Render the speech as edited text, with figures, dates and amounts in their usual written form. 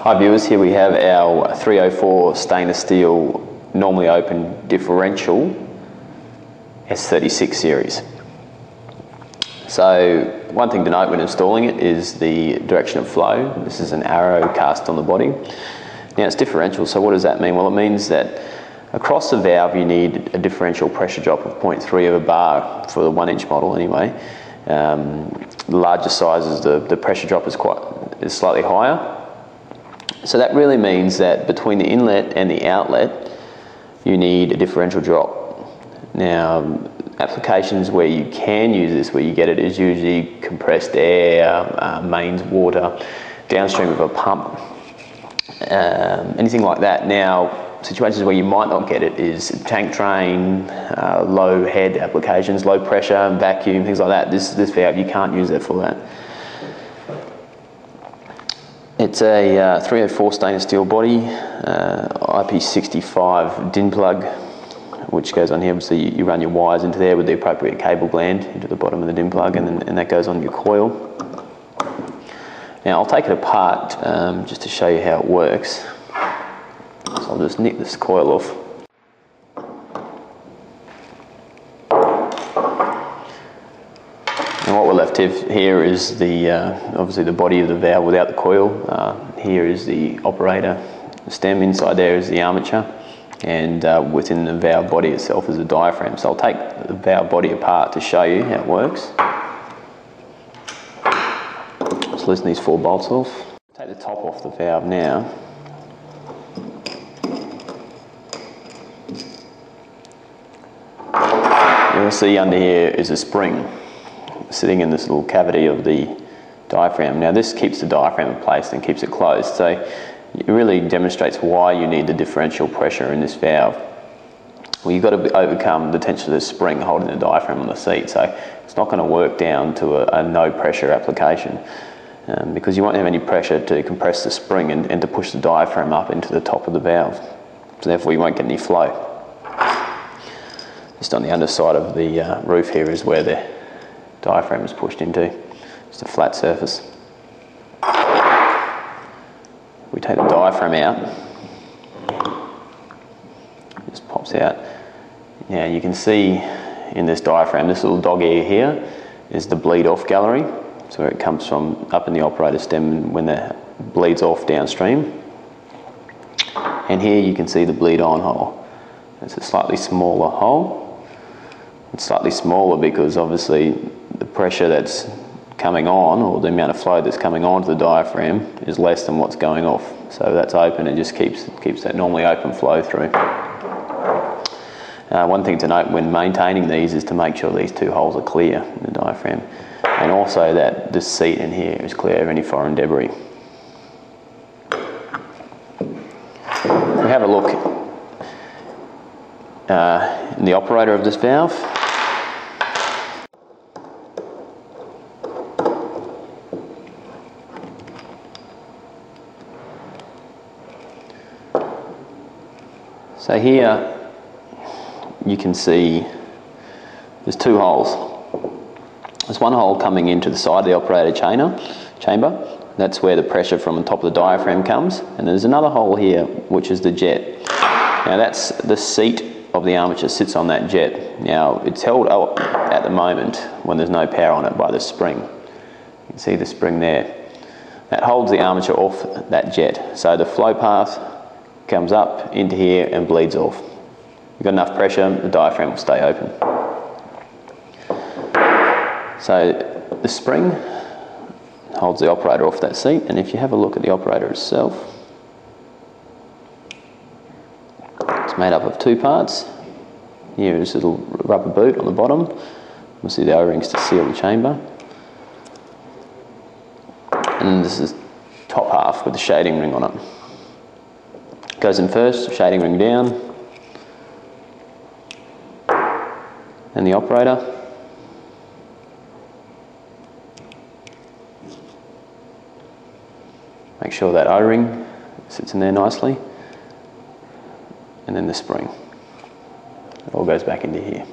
Hi viewers, here we have our 304 stainless steel normally open differential S36 series. So one thing to note when installing it is the direction of flow. This is an arrow cast on the body. Now it's differential, so what does that mean? Well, it means that across the valve you need a differential pressure drop of 0.3 of a bar for the 1-inch model anyway. The larger sizes, the pressure drop is slightly higher. So that really means that between the inlet and the outlet, you need a differential drop. Now, applications where you can use this, where you get it, is usually compressed air, mains water, downstream of a pump, anything like that. Now, situations where you might not get it is tank drain, low head applications, low pressure, vacuum, things like that. This valve, you can't use it for that. It's a 304 stainless steel body, IP65 DIN plug, which goes on here. Obviously you run your wires into there with the appropriate cable gland into the bottom of the DIN plug, and that goes on your coil. Now I'll take it apart just to show you how it works. So I'll just nick this coil off. And what we're left here is the obviously the body of the valve without the coil. Here is the operator stem. Inside there is the armature, and within the valve body itself is the diaphragm. So I'll take the valve body apart to show you how it works. Just loosen these 4 bolts off. Take the top off the valve now. You'll see under here is a spring sitting in this little cavity of the diaphragm. Now this keeps the diaphragm in place and keeps it closed, so it really demonstrates why you need the differential pressure in this valve. Well, you've got to overcome the tension of this spring holding the diaphragm on the seat, so it's not going to work down to a no pressure application, because you won't have any pressure to compress the spring and to push the diaphragm up into the top of the valve, so therefore you won't get any flow. Just on the underside of the roof here is where the diaphragm is pushed into, just a flat surface. We take the diaphragm out, it just pops out. Now you can see in this diaphragm, this little dog ear here is the bleed off gallery. So where it comes from up in the operator stem when that bleeds off downstream. And here you can see the bleed on hole. It's a slightly smaller hole. It's slightly smaller because obviously the pressure that's coming on, or the amount of flow that's coming onto the diaphragm, is less than what's going off. So that's open and just keeps that normally open flow through. One thing to note when maintaining these is to make sure these 2 holes are clear in the diaphragm, and also that this seat in here is clear of any foreign debris. If we have a look in the operator of this valve, so here you can see there's 2 holes. There's one hole coming into the side of the operator chamber. That's where the pressure from the top of the diaphragm comes. And there's another hole here, which is the jet. Now that's the seat of the armature sits on that jet. Now it's held up at the moment when there's no power on it by the spring. You can see the spring there. That holds the armature off that jet. So the flow path comes up into here and bleeds off. You've got enough pressure, the diaphragm will stay open. So the spring holds the operator off that seat, and if you have a look at the operator itself, it's made up of 2 parts. Here is a little rubber boot on the bottom. We'll see the O-rings to seal the chamber. And this is the top half with the shading ring on it. Goes in first, shading ring down, and the operator. Make sure that O-ring sits in there nicely, and then the spring. It all goes back into here.